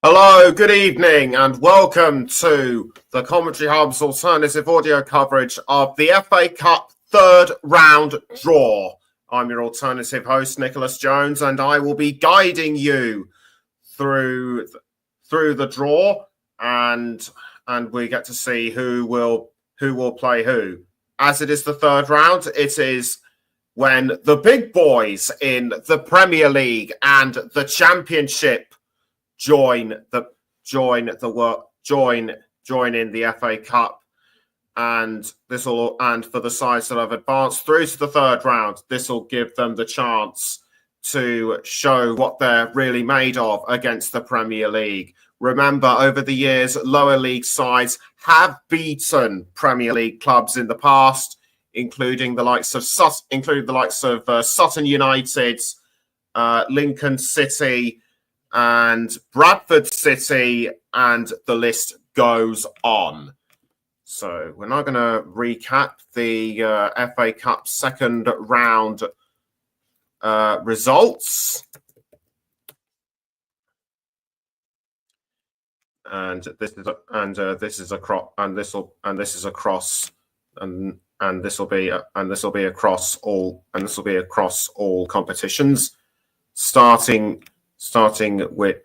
Hello, good evening, and welcome to the Commentary Hub's alternative audio coverage of the FA Cup third round draw. I'm your alternative host, Nicholas Jones, and I will be guiding you through the draw, and we get to see who will play who. As it is the third round, it is when the big boys in the Premier League and the Championship join in the FA Cup, and for the sides that have advanced through to the third round, this will give them the chance to show what they're really made of against the Premier League. Remember, over the years, lower league sides have beaten Premier League clubs in the past, including the likes of Sutton United, Lincoln City, and Bradford City, and the list goes on. So we're now going to recap the FA Cup second round results, and this will be across all competitions, starting with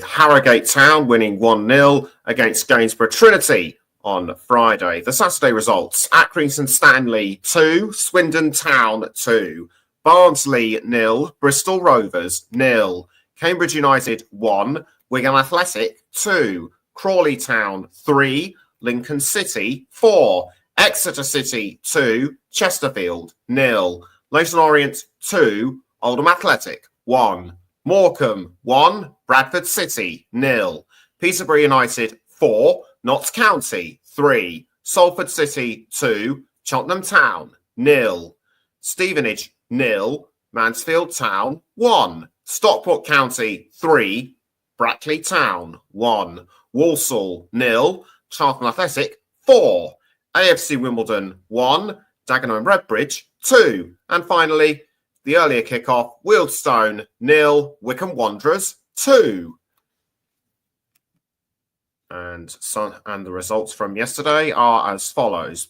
Harrogate Town winning 1-0 against Gainsborough Trinity on Friday. The Saturday results: Accrington Stanley 2, Swindon Town 2, Barnsley 0, Bristol Rovers 0, Cambridge United 1, Wigan Athletic 2, Crawley Town 3, Lincoln City 4, Exeter City 2, Chesterfield 0, Leyton Orient 2, Oldham Athletic 1, Morecambe 1, Bradford City 0, Peterborough United 4, Notts County 3, Salford City 2, Cheltenham Town 0, Stevenage 0, Mansfield Town 1, Stockport County 3, Brackley Town 1, Walsall 0, Charlton Athletic 4, AFC Wimbledon 1, Dagenham Redbridge 2, and finally, the earlier kickoff, Wealdstone 0, Wycombe Wanderers 2. And the results from yesterday are as follows.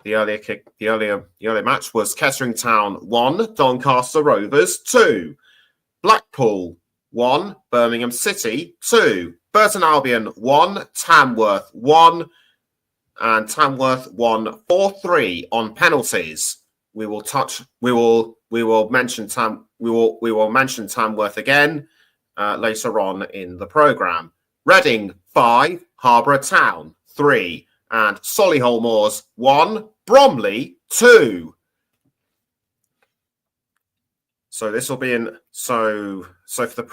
The earlier match was Kettering Town 1, Doncaster Rovers 2, Blackpool 1, Birmingham City 2, Burton Albion 1, Tamworth 1, and Tamworth won 4-3 on penalties. We will mention Tamworth again later on in the programme. Reading 5, Harborough Town 3, and Solihull Moors 1, Bromley 2. So this will be for the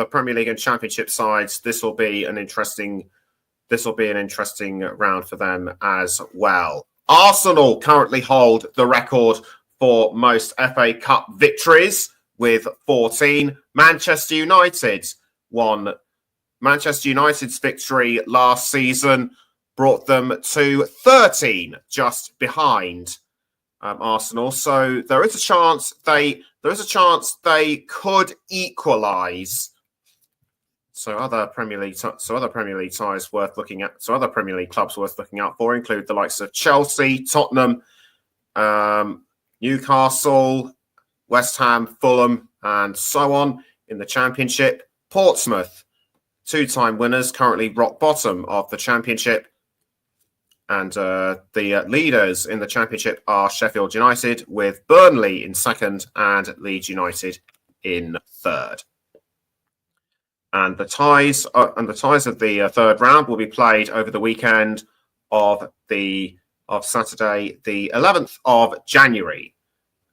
Premier League and Championship sides, this will be an interesting round for them as well. Arsenal currently hold the record for most FA Cup victories with 14. Manchester United's victory last season brought them to 13, just behind Arsenal. So there is a chance they could equalise. So other Premier League clubs worth looking at for include the likes of Chelsea, Tottenham, Newcastle, West Ham, Fulham, and so on. In the Championship, Portsmouth, two-time winners, currently rock bottom of the Championship. And the leaders in the Championship are Sheffield United, with Burnley in second and Leeds United in third. And the ties of the third round will be played over the weekend of Saturday, the 11th of January.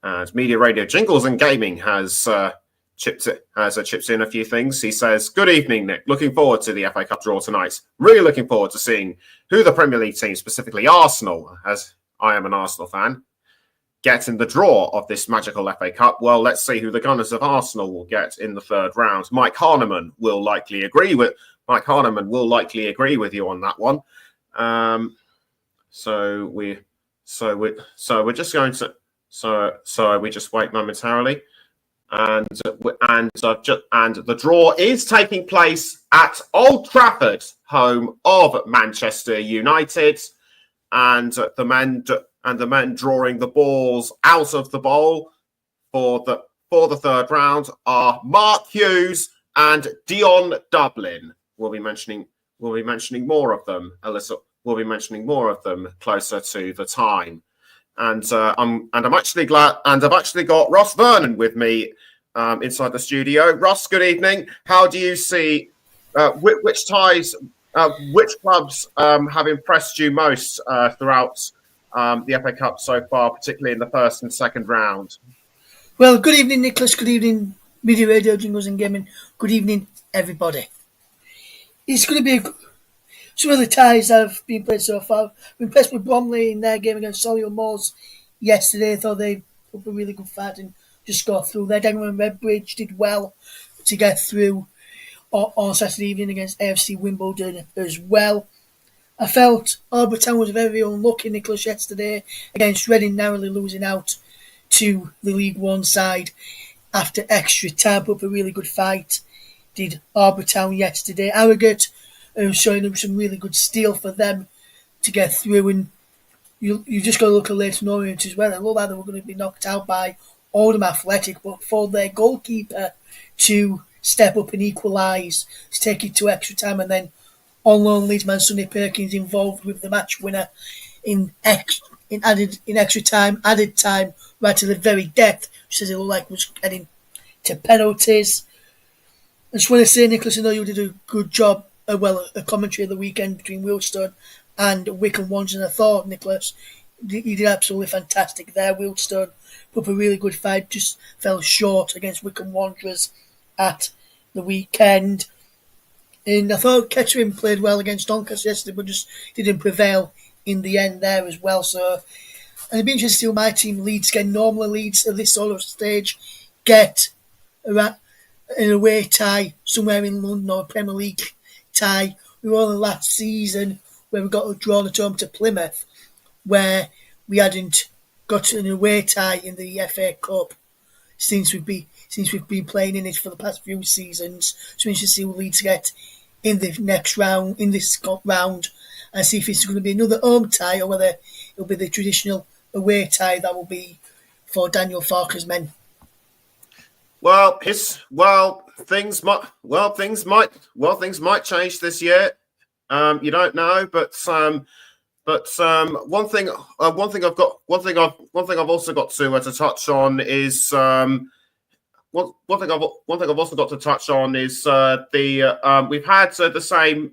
And Media Radio Jingles and Gaming has chipped in a few things. He says, "Good evening, Nick. Looking forward to the FA Cup draw tonight. Really looking forward to seeing who the Premier League team, specifically Arsenal, as I am an Arsenal fan, get in the draw of this magical FA Cup. Well, let's see who the Gunners of Arsenal will get in the third round. Mike Harneman will likely agree with you on that one. So we just wait momentarily. and the draw is taking place at Old Trafford, home of Manchester United, and the men drawing the balls out of the bowl for the third round are Mark Hughes and Dion Dublin. We'll be mentioning more of them, Alyssa. We'll be mentioning more of them closer to the time. And I'm actually glad, and I've actually got Ross Vernon with me inside the studio. Ross, good evening. How do you see which clubs have impressed you most throughout the FA Cup so far, particularly in the first and second round? Well, good evening, Nicholas. Good evening, Media Radio, Jingles and Gaming. Good evening, everybody. It's going to be some of the ties that have been played so far. I'm impressed with Bromley in their game against Solihull Moors yesterday. I thought they put a really good fight and just got through. Their Dagenham and Redbridge did well to get through on Saturday evening against AFC Wimbledon as well. I felt Arbor Town was very unlucky, Nicholas, yesterday against Reading, narrowly losing out to the League One side after extra time. Put up a really good fight. Did Arbor Town yesterday. Harrogate showing them some really good steel for them to get through, and you just got to look at Leighton Orient as well. It looked like they were going to be knocked out by Oldham Athletic, but for their goalkeeper to step up and equalise, to take it to extra time, and then on loan Leedsman Sonny Perkins involved with the match winner in extra time, added time, right to the very death, which says it looked like was heading to penalties. I just want to say, Nicholas, I know you did a good job, a commentary of the weekend between Wealdstone and Wycombe Wanderers, and I thought, Nicholas, you did absolutely fantastic there. Wealdstone put up a really good fight, just fell short against Wycombe Wanderers at the weekend. And I thought Kettering played well against Doncaster yesterday, but just didn't prevail in the end there as well. So, and it'd be interesting to see how my team Leeds get. Normally Leeds at this sort of stage get an away tie somewhere in London or a Premier League tie. We were only last season where we got drawn at home to Plymouth, where we hadn't got an away tie in the FA Cup since we've been playing in it for the past few seasons. So we should see what Leeds get in the next round, in this round, and see if it's going to be another home tie or whether it'll be the traditional away tie that will be for Daniel Farker's men. Well, things might change this year. You don't know, but one thing I've also got to touch on is one thing I've also got to touch on is we've had the same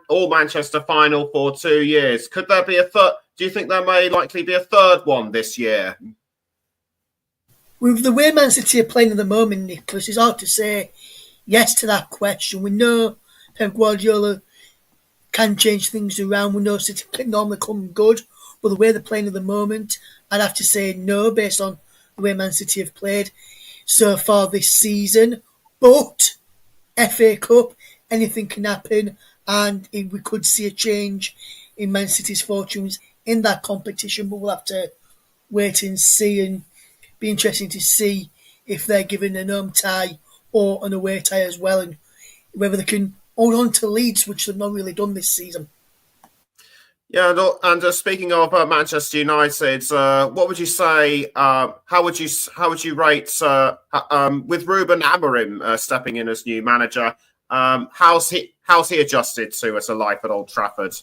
all Manchester final for 2 years. Could there be a third? Do you think there may likely be a third one this year? With the way Man City are playing at the moment, Nicholas, it's hard to say yes to that question. We know Pep Guardiola can change things around. We know City can normally come good, but the way they're playing at the moment, I'd have to say no based on the way Man City have played so far this season. But FA Cup, anything can happen, and we could see a change in Man City's fortunes in that competition, but we'll have to wait and see, and be interesting to see if they're given an home tie or an away tie as well, and whether they can hold on to leads, which they've not really done this season. Yeah, and speaking of Manchester United, what would you say? How would you rate with Ruben Amorim stepping in as new manager? How's he adjusted to a life at Old Trafford?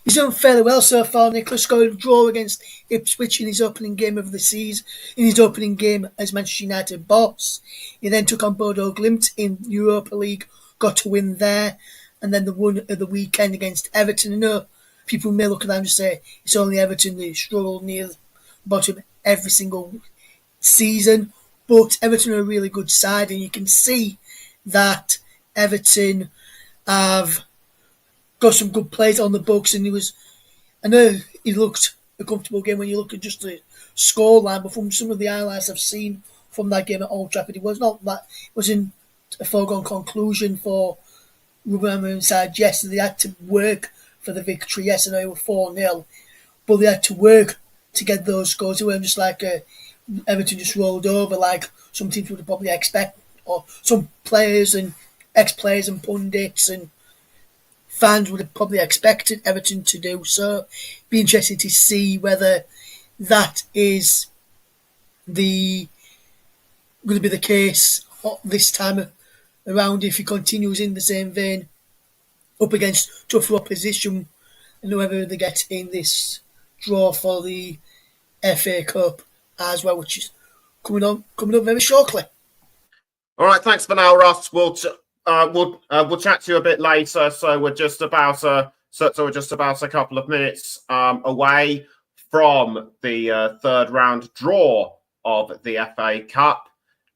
He's done fairly well so far. Nicholas got a draw against Ipswich in his opening game of the season, in his opening game as Manchester United boss. He then took on Bodo Glimt in Europa League, got to win there, and then the one at the weekend against Everton. I know people may look at that and just say it's only Everton that struggle near the bottom every single season, but Everton are a really good side, and you can see that Everton have got some good plays on the books, and I know he looked a comfortable game when you look at just the scoreline, but from some of the highlights I've seen from that game at Old Trafford, it wasn't a foregone conclusion for Ruben Amorim's side. Yes, they had to work for the victory. Yes, I know it was 4-0, but they had to work to get those scores. It wasn't just like a Everton just rolled over like some teams would have probably expect, or some players and ex-players and pundits and fans would have probably expected Everton to do. So, be interested to see whether that is the going to be the case this time around if he continues in the same vein up against tougher opposition and whoever they get in this draw for the FA Cup as well, which is coming up very shortly. All right, thanks for now, Ross. We'll chat to you a bit later. So we're just about we're just about a couple of minutes away from the third round draw of the FA Cup,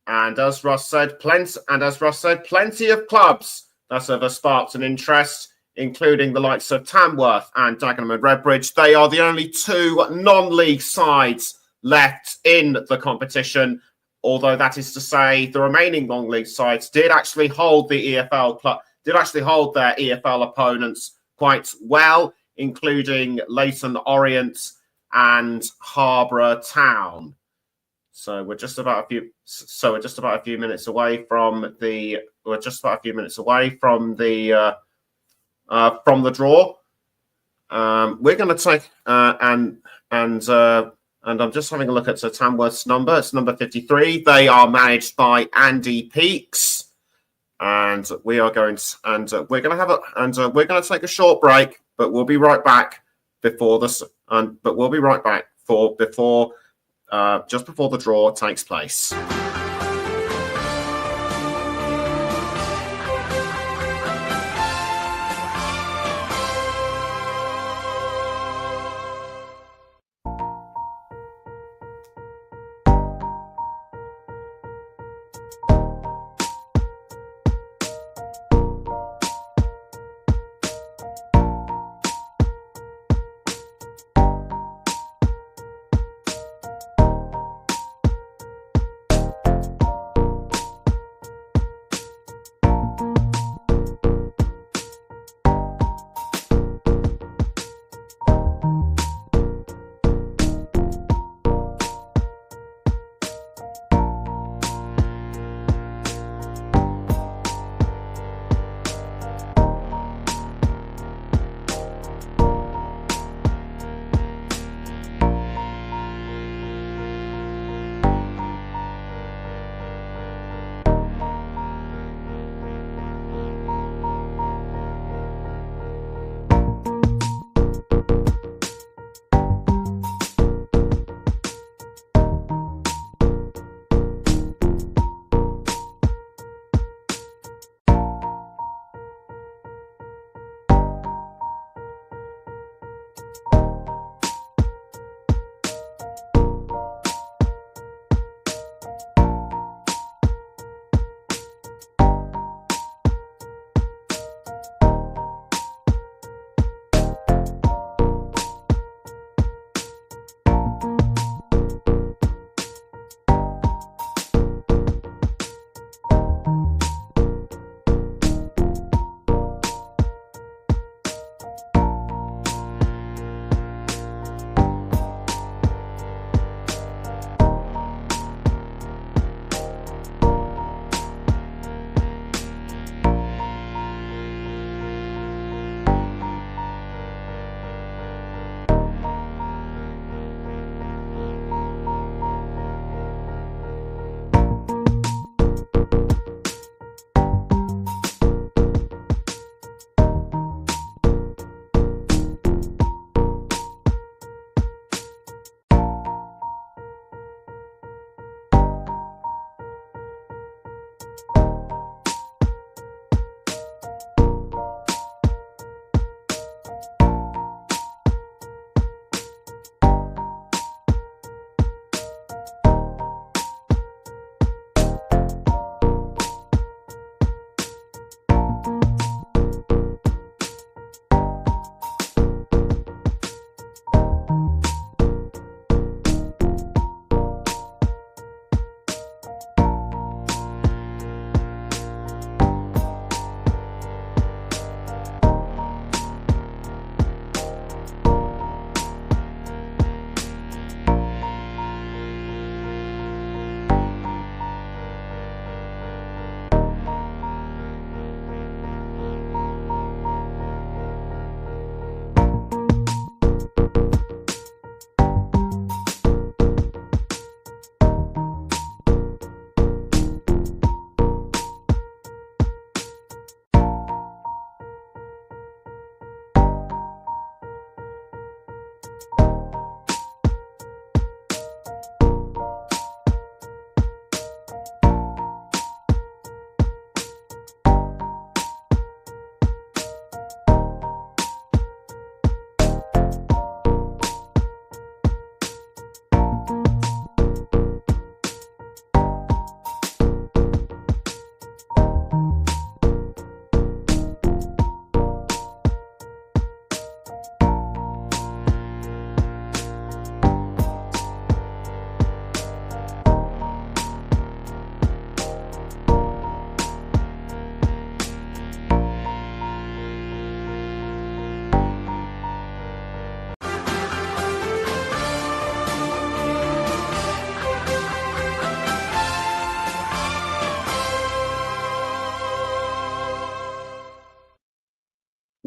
and as Ross said, plenty of clubs that have sparked an interest, including the likes of Tamworth and Dagenham and Redbridge. They are the only two non-league sides left in the competition, although that is to say the remaining non-league sides did actually hold their EFL opponents quite well, including Leyton Orient and Harborough Town. So we're just about a few minutes away from the draw. We're going to take and I'm just having a look at Tamworth's number. It's number 53. They are managed by Andy Peaks, and we're going to take a short break, but we'll be right back before this. But we'll be right back just before the draw takes place.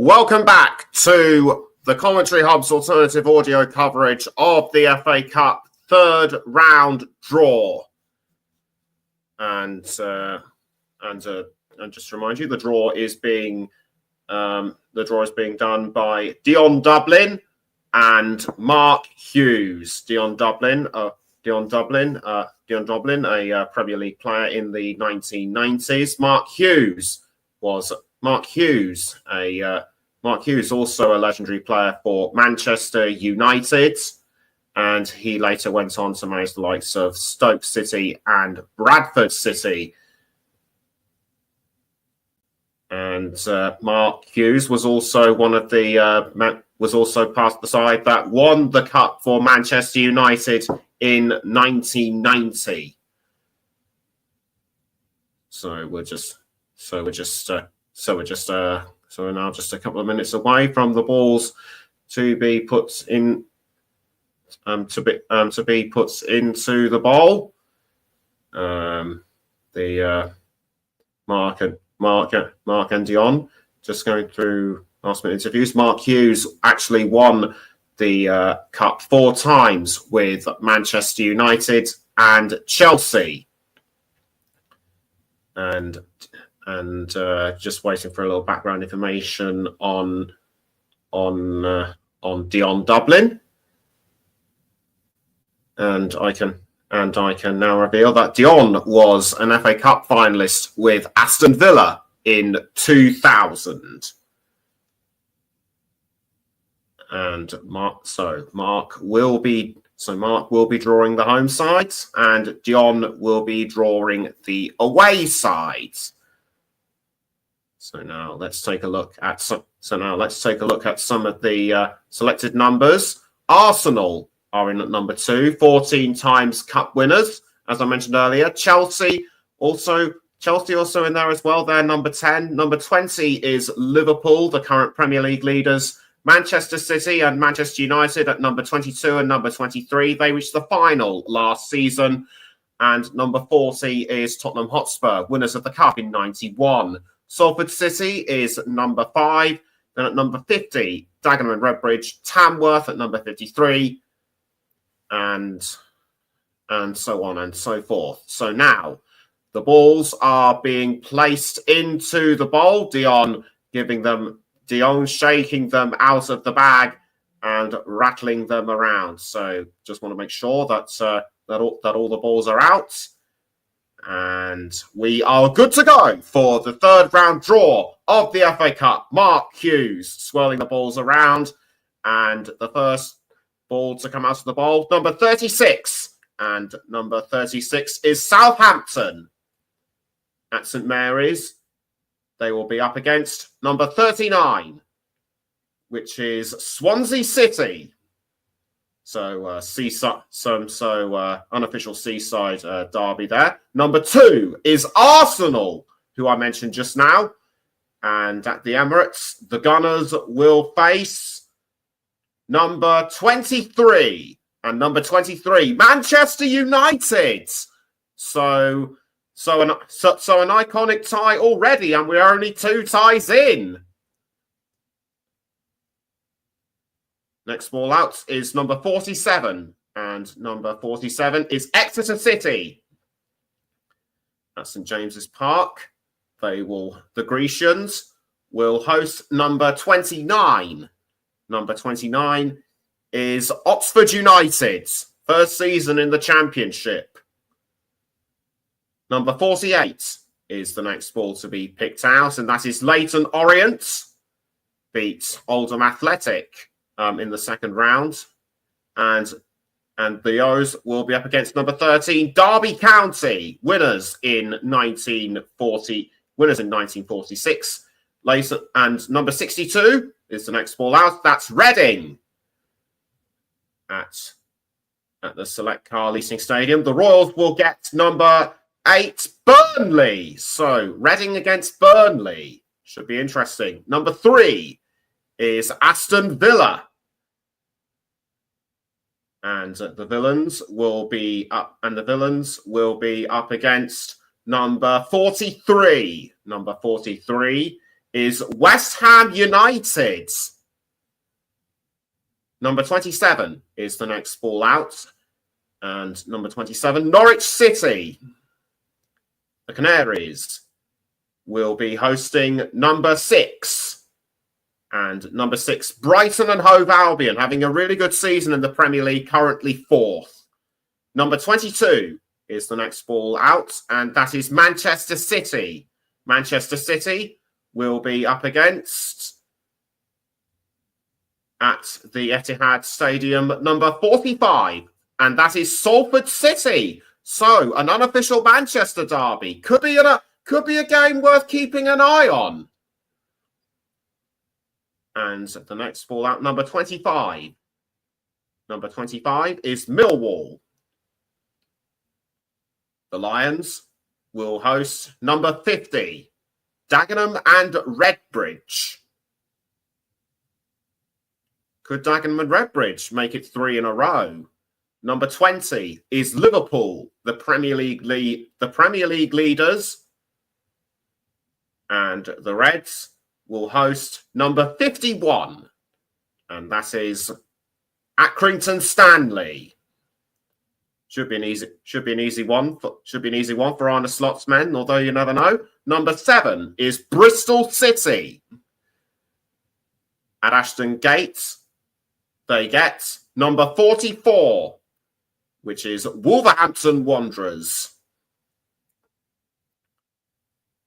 Welcome back to the Commentary Hub's alternative audio coverage of the FA Cup third round draw. And just to remind you, the draw is being done by Dion Dublin and Mark Hughes. Dion Dublin, a Premier League player in the 1990s. Mark Hughes, also a legendary player for Manchester United, and he later went on to manage the likes of Stoke City and Bradford City. And Mark Hughes was also one of the was also part of the side that won the cup for Manchester United in 1990. So we're now just a couple of minutes away from the balls to be put in to be put into the bowl. Mark and Dion just going through last minute interviews. Mark Hughes actually won the cup 4 times with Manchester United and Chelsea. And just waiting for a little background information on Dion Dublin. And I can now reveal that Dion was an FA Cup finalist with Aston Villa in 2000. And Mark will be drawing the home sides, and Dion will be drawing the away sides. So now let's take a look at some of the selected numbers. Arsenal are in at number 2, 14 times cup winners, as I mentioned earlier. Chelsea also in there as well. They're number 10. Number 20 is Liverpool, the current Premier League leaders. Manchester City and Manchester United at number 22 and number 23. They reached the final last season. And number 40 is Tottenham Hotspur, winners of the cup in 91. Salford City is number 5. Then at number 50, Dagenham and Redbridge. Tamworth at number 53. And so on and so forth. So now the balls are being placed into the bowl. Dion shaking them out of the bag and rattling them around. So just want to make sure that all the balls are out. And we are good to go for the third round draw of the FA Cup. Mark Hughes swirling the balls around. And the first ball to come out of the bowl, number 36. And number 36 is Southampton at St Mary's. They will be up against number 39, which is Swansea City. So unofficial seaside derby there. Number 2 is Arsenal, who I mentioned just now. And at the Emirates, the Gunners will face number 23. And number 23, Manchester United. So an iconic tie already, and we're only 2 ties in. Next ball out is number 47, and number 47 is Exeter City at St James's Park. The Grecians will host number 29. Number 29 is Oxford United, first season in the Championship. Number 48 is the next ball to be picked out, and that is Leyton Orient beat Oldham Athletic in the second round. And the O's will be up against number 13, Derby County, winners in 1946. Leyton, and number 62 is the next ball out. That's Reading at the Select Car Leasing Stadium. The Royals will get number 8, Burnley. So Reading against Burnley should be interesting. Number 3 is Aston Villa. And the Villains will be up against number 43. Number 43 is West Ham United. Number 27 is the next ball out. And number 27, Norwich City. The Canaries will be hosting number 6. And number 6, Brighton and Hove Albion, having a really good season in the Premier League, currently 4th. Number 22 is the next ball out, and that is Manchester City. Manchester City will be up against, at the Etihad Stadium, number 45, and that is Salford City. So, an unofficial Manchester derby. Could be a game worth keeping an eye on. And the next ball out, number 25. Number 25 is Millwall. The Lions will host number 50, Dagenham and Redbridge. Could Dagenham and Redbridge make it 3 in a row? Number 20 is Liverpool, the Premier League leaders. And the Reds will host number 51, and that is Accrington Stanley. Should be an easy one for Arne Slot's men, although you never know. Number 7 is Bristol City. At Ashton Gate, they get number 44, which is Wolverhampton Wanderers.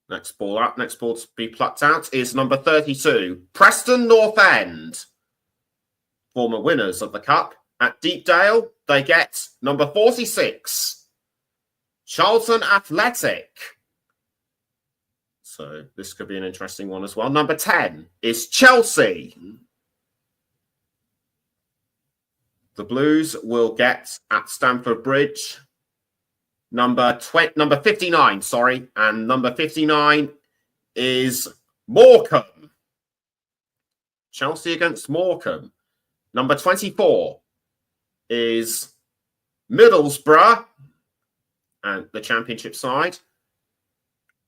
Next ball to be plucked out is number 32, Preston North End. Former winners of the Cup. At Deepdale, they get number 46, Charlton Athletic. So this could be an interesting one as well. Number 10 is Chelsea. The Blues will get at Stamford Bridge number 59, and number 59 is Morecambe. Chelsea against Morecambe. Number 24 is Middlesbrough, and the Championship side,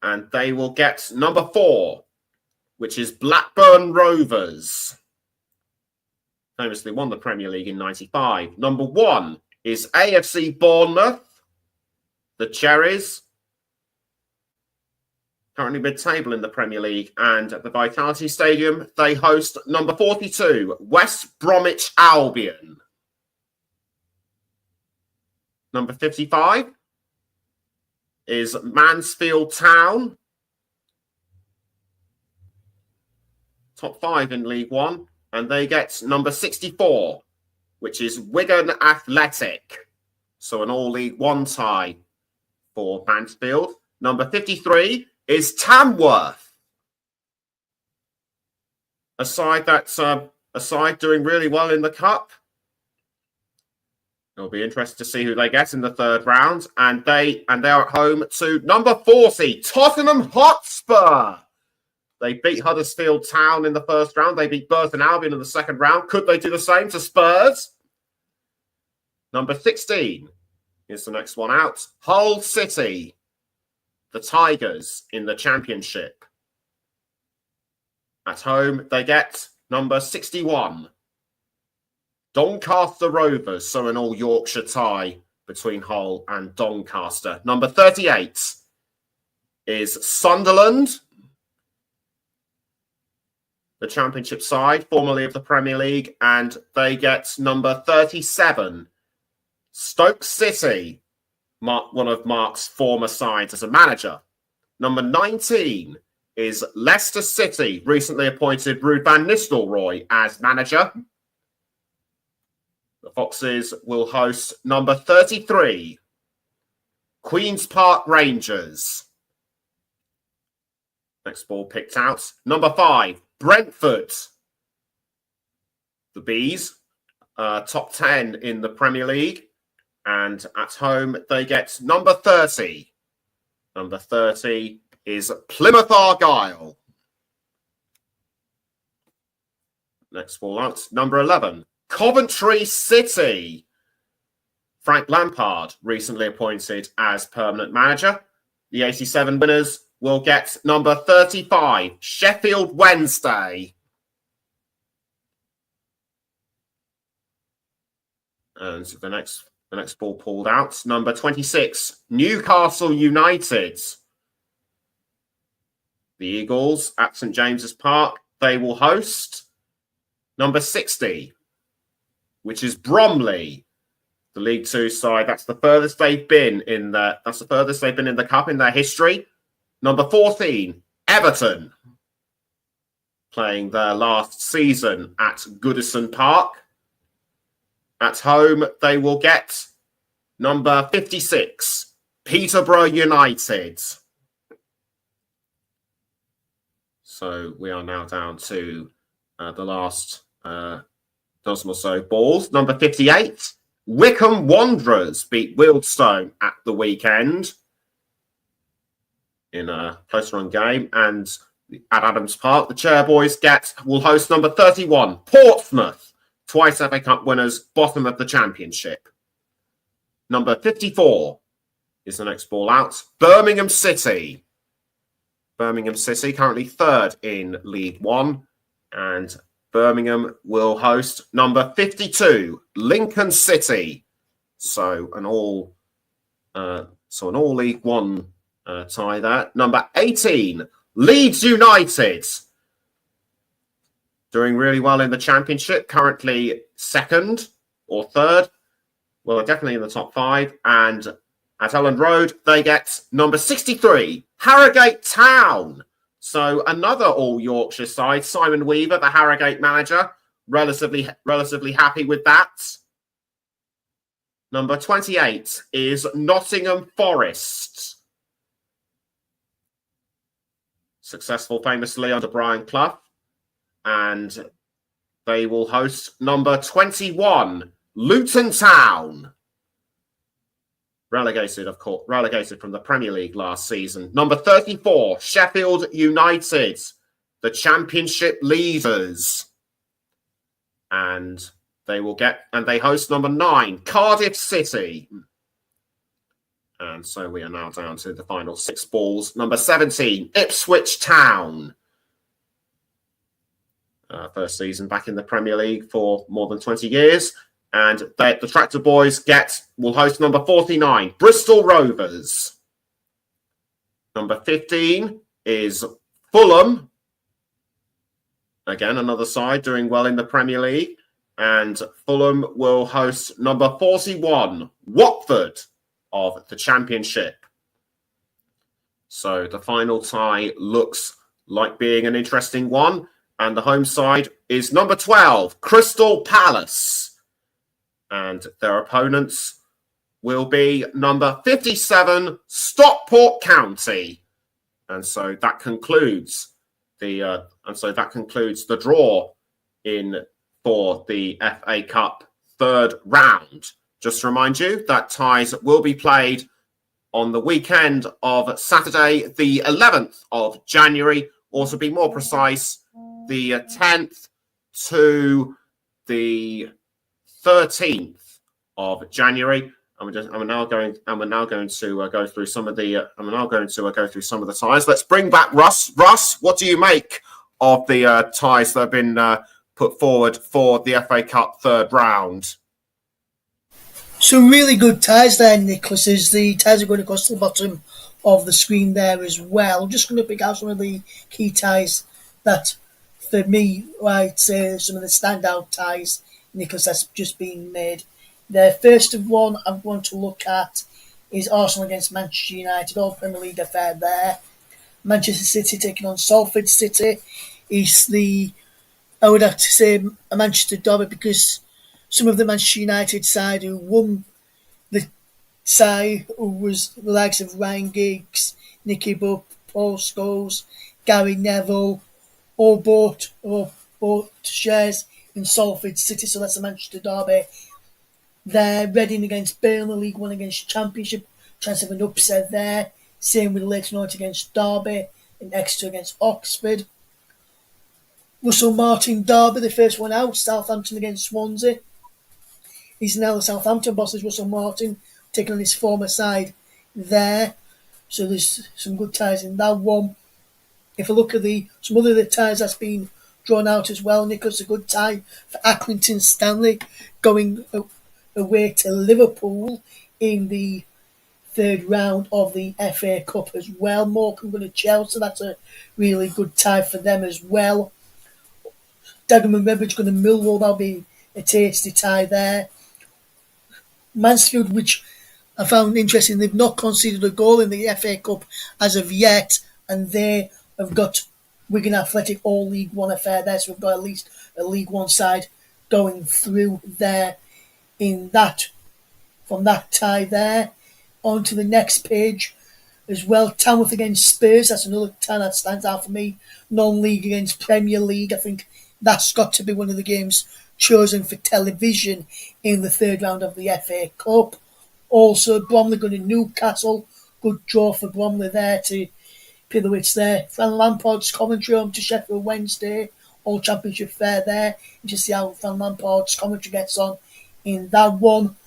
and they will get number 4, which is Blackburn Rovers. Famously won the Premier League in 95. Number 1 is AFC Bournemouth, the Cherries, currently mid-table in the Premier League, and at the Vitality Stadium, they host number 42, West Bromwich Albion. Number 55 is Mansfield Town, top 5 in League One, and they get number 64, which is Wigan Athletic. So an all-League One tie for Mansfield. Number 53 is Tamworth, a side doing really well in the Cup. It'll be interesting to see who they get in the 3rd round, and they're at home to number 40, Tottenham Hotspur. They beat Huddersfield Town in the 1st round. They beat Burton Albion in the 2nd round. Could they do the same to Spurs? Number 16 is the next one out, Hull City, the Tigers in the Championship. At home, they get number 61, Doncaster Rovers, so an all-Yorkshire tie between Hull and Doncaster. Number 38 is Sunderland, the Championship side, formerly of the Premier League, and they get number 37, Stoke City, one of Mark's former sides as a manager. Number 19 is Leicester City, recently appointed Ruud van Nistelrooy as manager. The Foxes will host number 33, Queen's Park Rangers. Next ball picked out. Number 5, Brentford. The Bees, top 10 in the Premier League. And at home, they get number 30. Number 30 is Plymouth Argyle. Next ball out. Number 11, Coventry City. Frank Lampard, recently appointed as permanent manager. The 87 winners will get number 35, Sheffield Wednesday. And the next ball pulled out. Number 26, Newcastle United. The Eagles at St James's Park, they will host number 60, which is Bromley, the League Two side. That's the furthest they've been in the cup in their history. Number 14, Everton, playing their last season at Goodison Park. At home, they will get number 56, Peterborough United. So we are now down to the last dozen or so balls. Number 58, Wycombe Wanderers beat Wealdstone at the weekend in a close-run game. And at Adams Park, the Chairboys will host number 31, Portsmouth, twice FA Cup winners, bottom of the Championship. Number 54 is the next ball out, Birmingham City. Birmingham City currently third in League One, and Birmingham will host number 52, Lincoln City. So an all League One tie there. Number 18, Leeds United, doing really well in the Championship, currently second or third. Well, they're definitely in the top five. And at Elland Road, they get number 63, Harrogate Town. So another all Yorkshire side. Simon Weaver, the Harrogate manager, relatively happy with that. Number 28 is Nottingham Forest. Successful famously under Brian Clough. And they will host number 21, Luton Town. Relegated from the Premier League last season. Number 34, Sheffield United, the Championship leaders. And they host number 9, Cardiff City. And so we are now down to the final 6 balls. Number 17, Ipswich Town. First season back in the Premier League for more than 20 years. And the Tractor Boys will host number 49, Bristol Rovers. Number 15 is Fulham. Again, another side doing well in the Premier League. And Fulham will host number 41, Watford of the Championship. So the final tie looks like being an interesting one. And the home side is number 12, Crystal Palace. And their opponents will be number 57, Stockport County. And so that concludes the draw for the FA Cup third round. Just to remind you that ties will be played on the weekend of Saturday, the 11th of January, or to be more precise, the 10th to the 13th of January. We're now going to go through some of the ties. Let's bring back Russ. Russ, what do you make of the ties that have been put forward for the FA Cup third round? Some really good ties there, Nicholas. As the ties are going across the bottom of the screen there as well. I'm just going to pick out some of the key ties that, for me, I'd say some of the standout ties, Nicholas, that's just been made. The first of one I'm going to look at is Arsenal against Manchester United, all Premier League affair there. Manchester City taking on Salford City. I would have to say a Manchester derby, because some of the Manchester United side who won the side, who was the likes of Ryan Giggs, Nicky Butt, Paul Scholes, Gary Neville, all bought shares in Salford City, so that's a Manchester derby. They're Reading against Burnley, League One against Championship, chance of an upset there. Same with Leyton Orient against Derby and Exeter against Oxford. Russell Martin derby, the first one out, Southampton against Swansea. He's now the Southampton boss, is Russell Martin, taking on his former side there. So there's some good ties in that one. If I look at some other of the ties that's been drawn out as well, Nicholas, a good tie for Accrington Stanley going away to Liverpool in the third round of the FA Cup as well. Morecambe going to Chelsea, that's a really good tie for them as well. Dagenham and Redbridge going to Millwall, that'll be a tasty tie there. Mansfield, which I found interesting, they've not conceded a goal in the FA Cup as of yet, and they have got Wigan Athletic all League One affair there, so we've got at least a League One side going through there in that, from that tie there. On to the next page as well. Tamworth against Spurs, that's another tie that stands out for me. Non-league against Premier League, I think that's got to be one of the games chosen for television in the third round of the FA Cup. Also, Bromley going to Newcastle. Good draw for Bromley there to pay the wits there. Fran Lampard's commentary home to Sheffield Wednesday. All Championship fair there. And just see how Fran Lampard's commentary gets on in that one.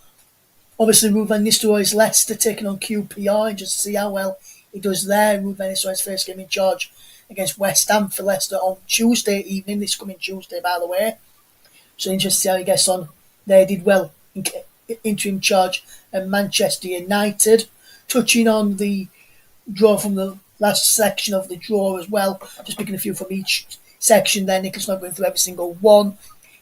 Obviously, Ruud van Nistelrooy's Leicester taking on QPR, and just to see how well he does there. Ruud van Nistelrooy's first game in charge against West Ham for Leicester on Tuesday evening, this coming Tuesday, by the way. So interesting to see how he gets on. They did well in interim charge at Manchester United. Touching on the draw from the last section of the draw as well, just picking a few from each section there. Nick's not going through every single one.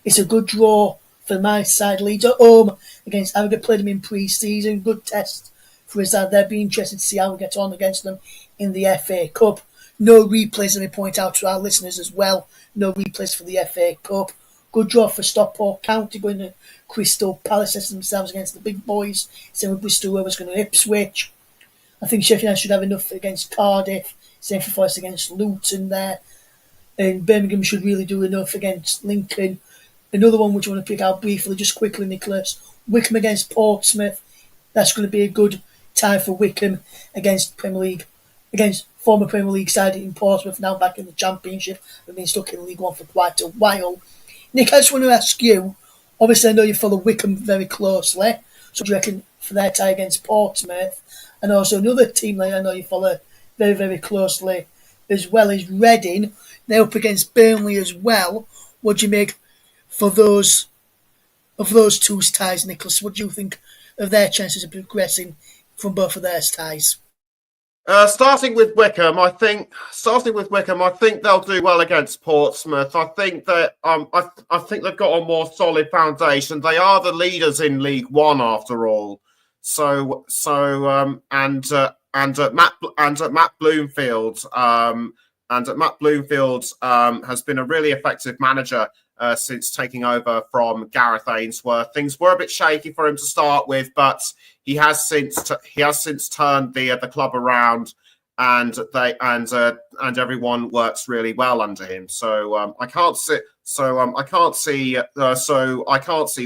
It's a good draw for my side. Leeds at home against Harrogate, played them in pre-season. Good test for us out there. Be interested to see how we get on against them in the FA Cup. No replays, let me point out to our listeners as well. No replays for the FA Cup. Good draw for Stockport County going to Crystal Palace, testing themselves against the big boys. Same with Bristol Rovers going to Ipswich. I think Sheffield United should have enough against Cardiff. Same for Forest against Luton there. And Birmingham should really do enough against Lincoln. Another one which I want to pick out briefly, just quickly, Nicholas. Wickham against Portsmouth. That's going to be a good tie for Wickham against former Premier League side in Portsmouth, now back in the Championship. They've been stuck in League One for quite a while. Nick, I just want to ask you, obviously I know you follow Wickham very closely, so what do you reckon for their tie against Portsmouth? And also another team that I know you follow very, very closely as well is Reading. They're up against Burnley as well. What do you make for those two ties, Nicholas? What do you think of their chances of progressing from both of their ties? Starting with Wickham, I think they'll do well against Portsmouth. I think that I think they've got a more solid foundation. They are the leaders in League One after all. Matt Bloomfield has been a really effective manager since taking over from Gareth Ainsworth. Things were a bit shaky for him to start with, but he has since turned the club around, and everyone works really well under him. So I can't see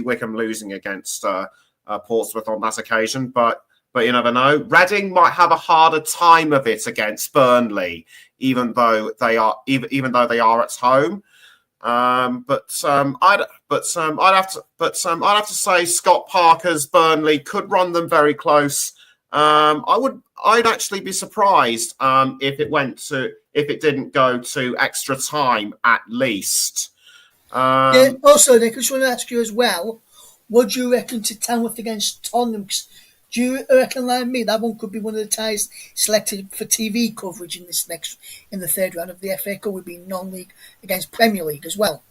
Wickham losing against Portsmouth on that occasion, but you never know. Reading might have a harder time of it against Burnley, even though they are at home. I'd have to say Scott Parker's Burnley could run them very close. I'd actually be surprised if it didn't go to extra time at least. Also, Nick, I just want to ask you as well, what do you reckon to Tamworth against Tottenham? Do you reckon, like me, that one could be one of the ties selected for TV coverage in the third round of the FA Cup? Would be non-league against Premier League as well.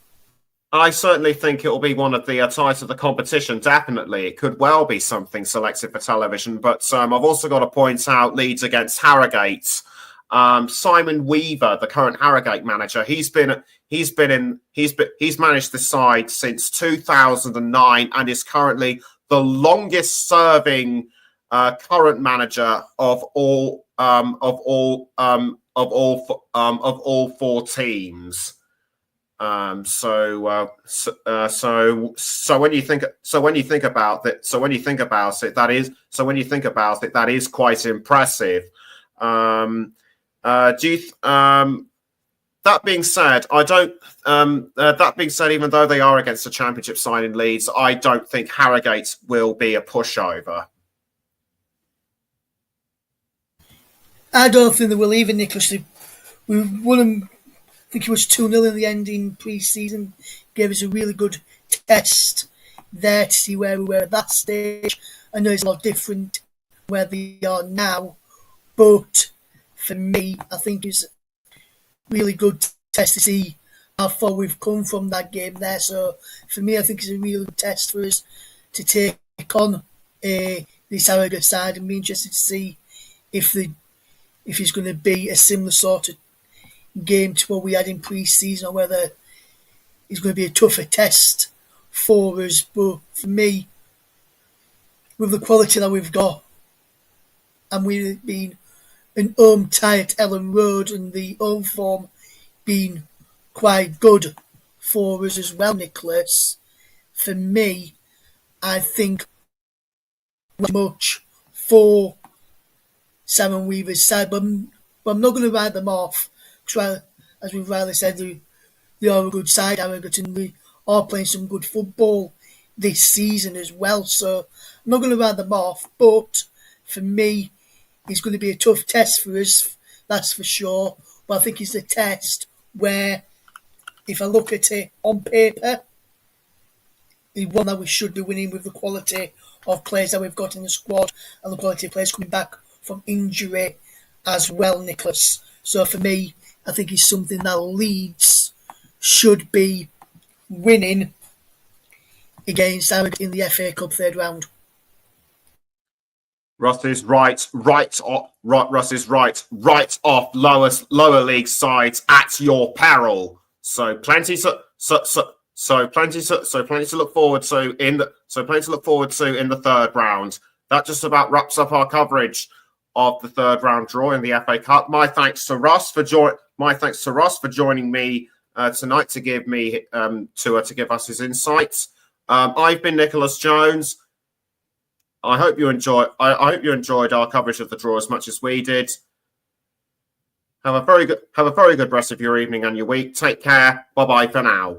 I certainly think it will be one of the ties of the competition. Definitely, it could well be something selected for television. But I've also got to point out Leeds against Harrogate. Simon Weaver, the current Harrogate manager, he's managed the side since 2009 and is currently the longest serving current manager of all four teams. So when you think about it, that is quite impressive. That being said, even though they are against the Championship side in Leeds, I don't think Harrogate will be a pushover. I don't think they will either, Nicholas. We won them, I think it was 2-0 in the end in pre-season. Gave us a really good test there to see where we were at that stage. I know it's a lot different where they are now, but for me, I think it's a really good test to see how far we've come from that game there. So for me, I think it's a real good test for us to take on this Harrogate side, and be interested to see if it's going to be a similar sort of game to what we had in pre-season, or whether it's going to be a tougher test for us. But for me, with the quality that we've got, and we've been an home tie at Ellen Road, and the home form being quite good for us as well, Nicholas, for me, I think much for Simon Weaver's side, but I'm not going to write them off. Because, as we've rightly said, they are a good side, Harrogate, and they are playing some good football this season as well. So I'm not going to write them off, but for me, it's going to be a tough test for us, that's for sure. But I think it's a test where, if I look at it on paper, it's one that we should be winning with the quality of players that we've got in the squad and the quality of players coming back from injury as well, Nicholas. So for me, I think it's something that Leeds should be winning against Harrogate in the FA Cup third round. Russ is right off lower league sides at your peril. So plenty to look forward to in the third round. That just about wraps up our coverage of the third round draw in the FA Cup. My thanks to Russ for joining me tonight to give me to give us his insights. I've been Nicholas Jones. I hope you enjoyed our coverage of the draw as much as we did. Have a very good rest of your evening and your week. Take care. Bye bye for now.